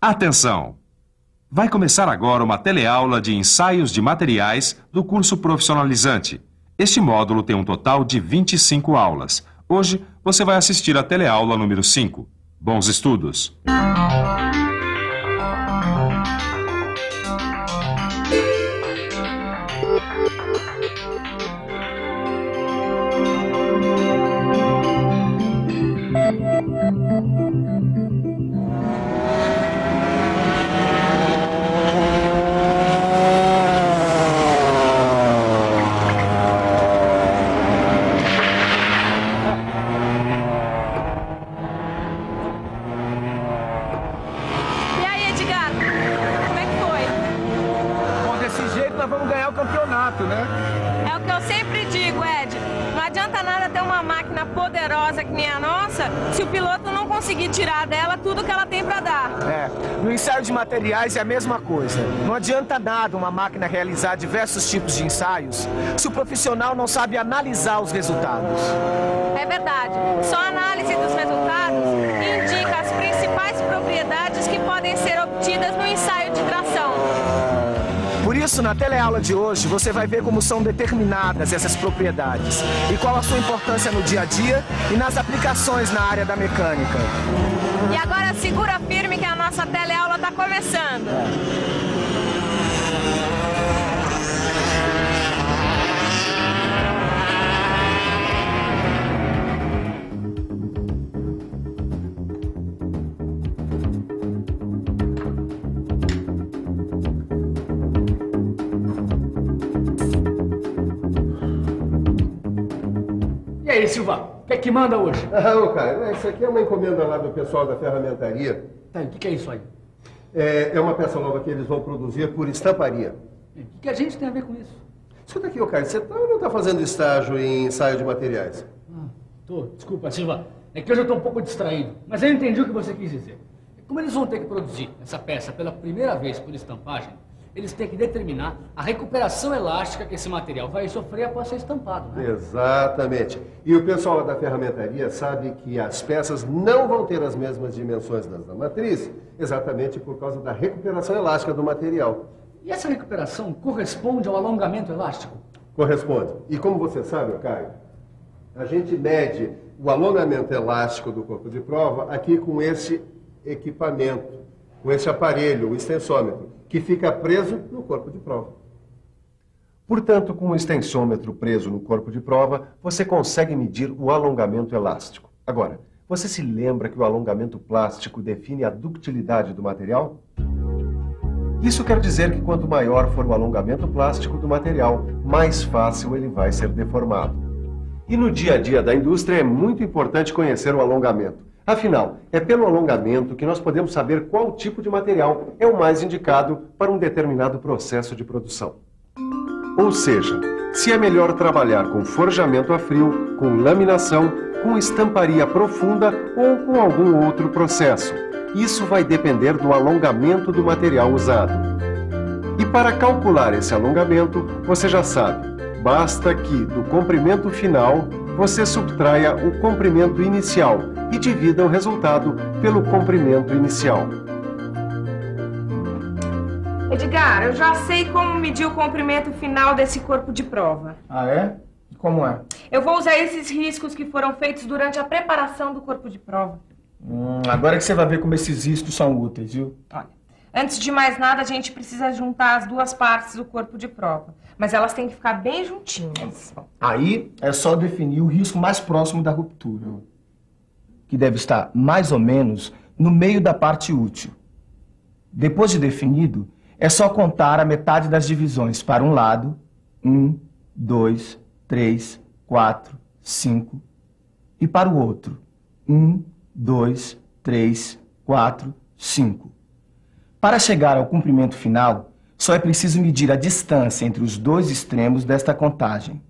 Atenção! Vai começar agora uma teleaula de ensaios de materiais do curso profissionalizante. Este módulo tem um total de 25 aulas. Hoje, você vai assistir a teleaula número 5. Bons estudos! É o que eu sempre digo, Ed. Não adianta nada ter uma máquina poderosa que nem a nossa se o piloto não conseguir tirar dela tudo que ela tem para dar. No ensaio de materiais é a mesma coisa. Não adianta nada uma máquina realizar diversos tipos de ensaios se o profissional não sabe analisar os resultados. É verdade. Só a análise dos resultados indica as principais propriedades que podem ser obtidas no ensaio de tração. Por isso, na teleaula de hoje, você vai ver como são determinadas essas propriedades e qual a sua importância no dia a dia e nas aplicações na área da mecânica. E agora segura firme que a nossa teleaula está começando. E aí, Silva, o que é que manda hoje? Cara, isso aqui é uma encomenda lá do pessoal da ferramentaria. Tá, o que é isso aí? É uma peça nova que eles vão produzir por estamparia. O que a gente tem a ver com isso? Escuta aqui, cara, você tá ou não tá fazendo estágio em ensaio de materiais? Tô. Desculpa, Silva. É que hoje eu tô um pouco distraído. Mas eu entendi o que você quis dizer. Como eles vão ter que produzir essa peça pela primeira vez por estampagem, eles têm que determinar a recuperação elástica que esse material vai sofrer após ser estampado, né? Exatamente. E o pessoal lá da ferramentaria sabe que as peças não vão ter as mesmas dimensões das da matriz, exatamente por causa da recuperação elástica do material. E essa recuperação corresponde ao alongamento elástico? Corresponde. E como você sabe, Caio, a gente mede o alongamento elástico do corpo de prova aqui com esse equipamento, com esse aparelho, o extensômetro, que fica preso no corpo de prova. Portanto, com o extensômetro preso no corpo de prova, você consegue medir o alongamento elástico. Agora, você se lembra que o alongamento plástico define a ductilidade do material? Isso quer dizer que quanto maior for o alongamento plástico do material, mais fácil ele vai ser deformado. E no dia a dia da indústria é muito importante conhecer o alongamento. Afinal, é pelo alongamento que nós podemos saber qual tipo de material é o mais indicado para um determinado processo de produção. Ou seja, se é melhor trabalhar com forjamento a frio, com laminação, com estamparia profunda ou com algum outro processo. Isso vai depender do alongamento do material usado. E para calcular esse alongamento, você já sabe, basta que do comprimento final você subtraia o comprimento inicial e divida o resultado pelo comprimento inicial. Edgar, eu já sei como medir o comprimento final desse corpo de prova. Ah, é? E como é? Eu vou usar esses riscos que foram feitos durante a preparação do corpo de prova. Agora que você vai ver como esses riscos são úteis, viu? Olha, antes de mais nada, a gente precisa juntar as duas partes do corpo de prova. Mas elas têm que ficar bem juntinhas. Aí é só definir o risco mais próximo da ruptura, que deve estar mais ou menos no meio da parte útil. Depois de definido, é só contar a metade das divisões para um lado, 1, 2, 3, 4, 5, e para o outro, 1, 2, 3, 4, 5. Para chegar ao comprimento final, só é preciso medir a distância entre os dois extremos desta contagem.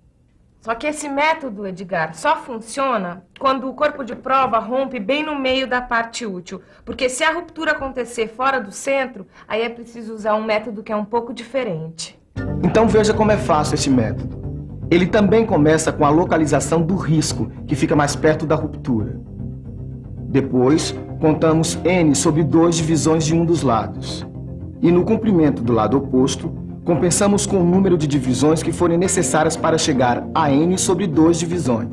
Só que esse método, Edgar, só funciona quando o corpo de prova rompe bem no meio da parte útil. Porque se a ruptura acontecer fora do centro, aí é preciso usar um método que é um pouco diferente. Então veja como é fácil esse método. Ele também começa com a localização do risco, que fica mais perto da ruptura. Depois, contamos N sobre 2 divisões de um dos lados. E no comprimento do lado oposto, compensamos com o número de divisões que forem necessárias para chegar a N sobre 2 divisões.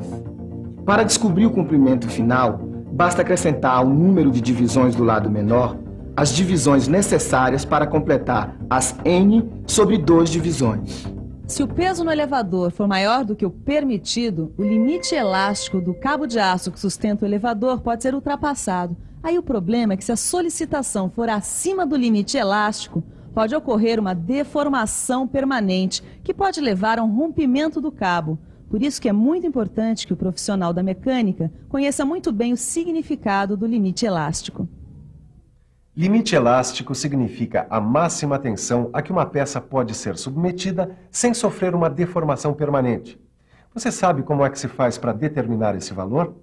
Para descobrir o comprimento final, basta acrescentar ao número de divisões do lado menor as divisões necessárias para completar as N sobre 2 divisões. Se o peso no elevador for maior do que o permitido, o limite elástico do cabo de aço que sustenta o elevador pode ser ultrapassado. Aí o problema é que se a solicitação for acima do limite elástico, pode ocorrer uma deformação permanente, que pode levar a um rompimento do cabo. Por isso que é muito importante que o profissional da mecânica conheça muito bem o significado do limite elástico. Limite elástico significa a máxima tensão a que uma peça pode ser submetida sem sofrer uma deformação permanente. Você sabe como é que se faz para determinar esse valor?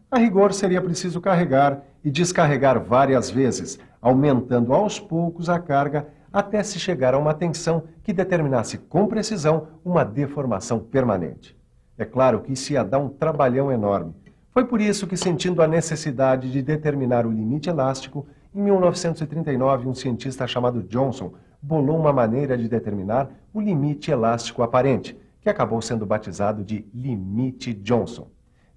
A rigor, seria preciso carregar e descarregar várias vezes, aumentando aos poucos a carga até se chegar a uma tensão que determinasse com precisão uma deformação permanente. É claro que isso ia dar um trabalhão enorme. Foi por isso que, sentindo a necessidade de determinar o limite elástico, em 1939, um cientista chamado Johnson bolou uma maneira de determinar o limite elástico aparente, que acabou sendo batizado de limite Johnson.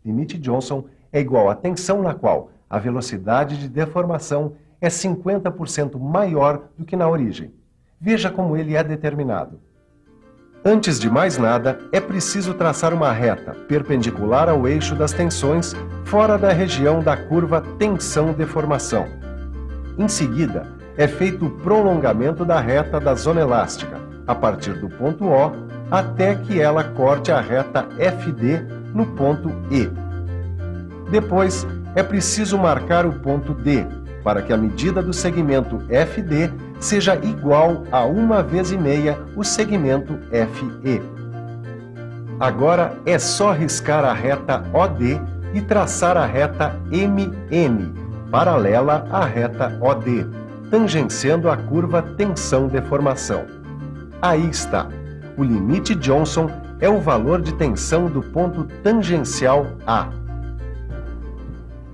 Limite Johnson é igual à tensão na qual a velocidade de deformação é 50% maior do que na origem. Veja como ele é determinado. Antes de mais nada, é preciso traçar uma reta perpendicular ao eixo das tensões fora da região da curva tensão-deformação. Em seguida, é feito o prolongamento da reta da zona elástica, a partir do ponto O até que ela corte a reta FD no ponto E. Depois, é preciso marcar o ponto D, para que a medida do segmento FD seja igual a 1,5 vezes o segmento FE. Agora é só riscar a reta OD e traçar a reta MN, paralela à reta OD, tangenciando a curva tensão-deformação. Aí está. O limite Johnson é o valor de tensão do ponto tangencial A.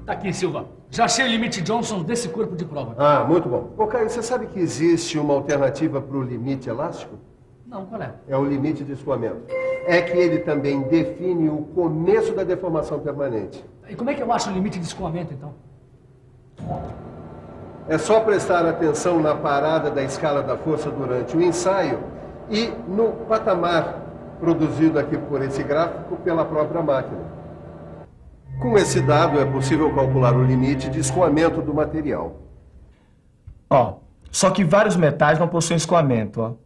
Tá aqui, Silva. Já achei o limite Johnson desse corpo de prova. Ah, muito bom. Ô, Caio, você sabe que existe uma alternativa para o limite elástico? Não, qual é? É o limite de escoamento. É que ele também define o começo da deformação permanente. E como é que eu acho o limite de escoamento, então? É só prestar atenção na parada da escala da força durante o ensaio e no patamar produzido aqui por esse gráfico pela própria máquina. Com esse dado, é possível calcular o limite de escoamento do material. Só que vários metais não possuem escoamento,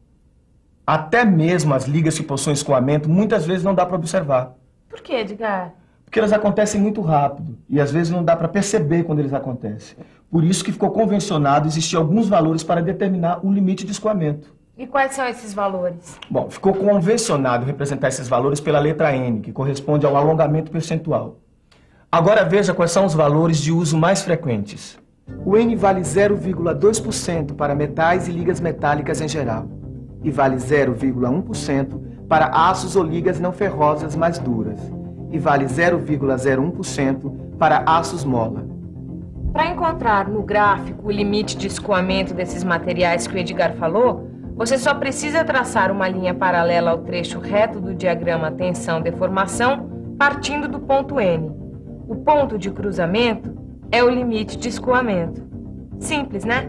Até mesmo as ligas que possuem escoamento, muitas vezes não dá para observar. Por que, Edgar? Porque elas acontecem muito rápido e às vezes não dá para perceber quando eles acontecem. Por isso que ficou convencionado existir alguns valores para determinar o limite de escoamento. E quais são esses valores? Bom, ficou convencionado representar esses valores pela letra N, que corresponde ao alongamento percentual. Agora veja quais são os valores de uso mais frequentes. O N vale 0,2% para metais e ligas metálicas em geral, e vale 0,1% para aços ou ligas não ferrosas mais duras, e vale 0,01% para aços mola. Para encontrar no gráfico o limite de escoamento desses materiais que o Edgar falou, você só precisa traçar uma linha paralela ao trecho reto do diagrama tensão-deformação, partindo do ponto N. O ponto de cruzamento é o limite de escoamento. Simples, né?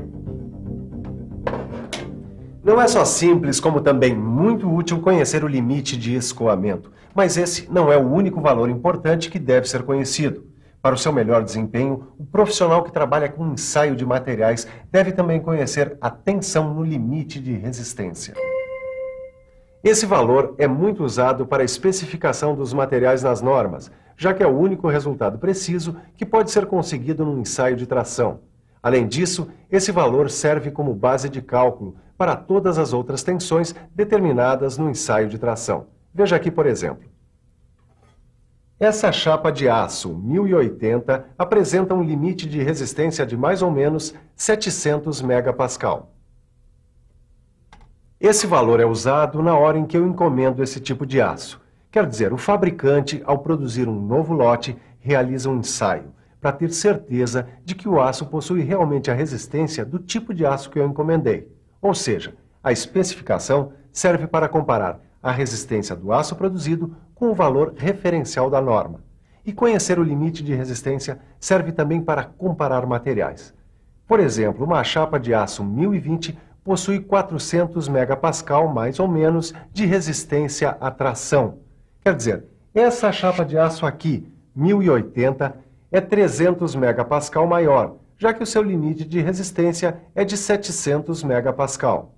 Não é só simples, como também muito útil conhecer o limite de escoamento. Mas esse não é o único valor importante que deve ser conhecido. Para o seu melhor desempenho, o profissional que trabalha com ensaio de materiais deve também conhecer a tensão no limite de resistência. Esse valor é muito usado para a especificação dos materiais nas normas, já que é o único resultado preciso que pode ser conseguido num ensaio de tração. Além disso, esse valor serve como base de cálculo para todas as outras tensões determinadas no ensaio de tração. Veja aqui, por exemplo. Essa chapa de aço 1080 apresenta um limite de resistência de mais ou menos 700 megapascal. Esse valor é usado na hora em que eu encomendo esse tipo de aço. Quer dizer, o fabricante, ao produzir um novo lote, realiza um ensaio para ter certeza de que o aço possui realmente a resistência do tipo de aço que eu encomendei. Ou seja, a especificação serve para comparar a resistência do aço produzido com o valor referencial da norma. E conhecer o limite de resistência serve também para comparar materiais. Por exemplo, uma chapa de aço 1020 possui 400 megapascal, mais ou menos, de resistência à tração. Quer dizer, essa chapa de aço aqui, 1080, é 300 megapascal maior, já que o seu limite de resistência é de 700 megapascal.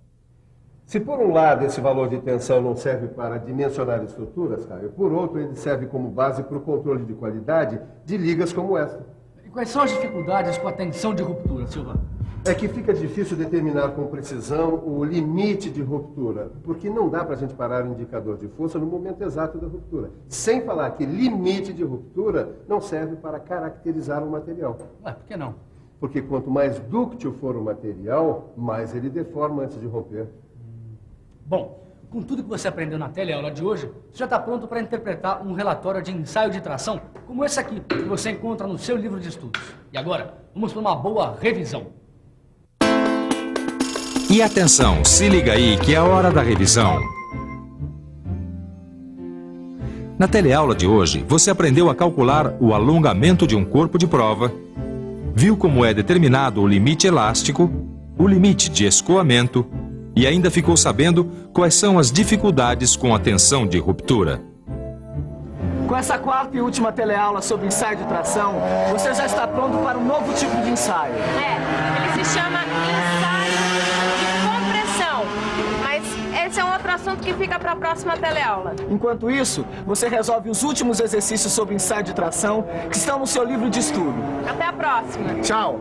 Se por um lado esse valor de tensão não serve para dimensionar estruturas, Caio, por outro ele serve como base para o controle de qualidade de ligas como esta. E quais são as dificuldades com a tensão de ruptura, Silva? É que fica difícil determinar com precisão o limite de ruptura, porque não dá para a gente parar o indicador de força no momento exato da ruptura. Sem falar que limite de ruptura não serve para caracterizar um material. Ué, por que não? Porque quanto mais dúctil for o material, mais ele deforma antes de romper. Bom, com tudo que você aprendeu na teleaula de hoje, você já está pronto para interpretar um relatório de ensaio de tração como esse aqui, que você encontra no seu livro de estudos. E agora, vamos para uma boa revisão. E atenção, se liga aí que é a hora da revisão. Na teleaula de hoje, você aprendeu a calcular o alongamento de um corpo de prova, viu como é determinado o limite elástico, o limite de escoamento e ainda ficou sabendo quais são as dificuldades com a tensão de ruptura. Com essa quarta e última teleaula sobre ensaio de tração, você já está pronto para um novo tipo de ensaio. Ele se chama ensaio de compressão, mas esse é um outro assunto que fica para a próxima teleaula. Enquanto isso, você resolve os últimos exercícios sobre ensaio de tração que estão no seu livro de estudo. Até a próxima. Tchau!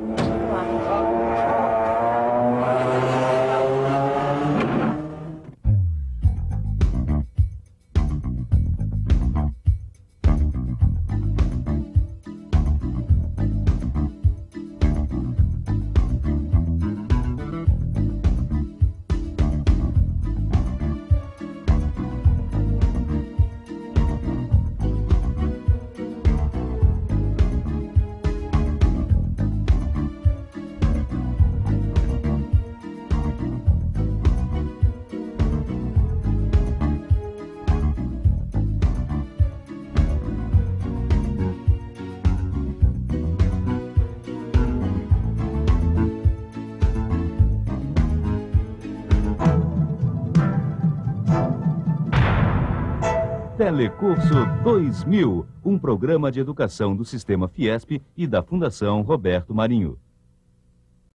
Telecurso 2000, um programa de educação do Sistema Fiesp e da Fundação Roberto Marinho.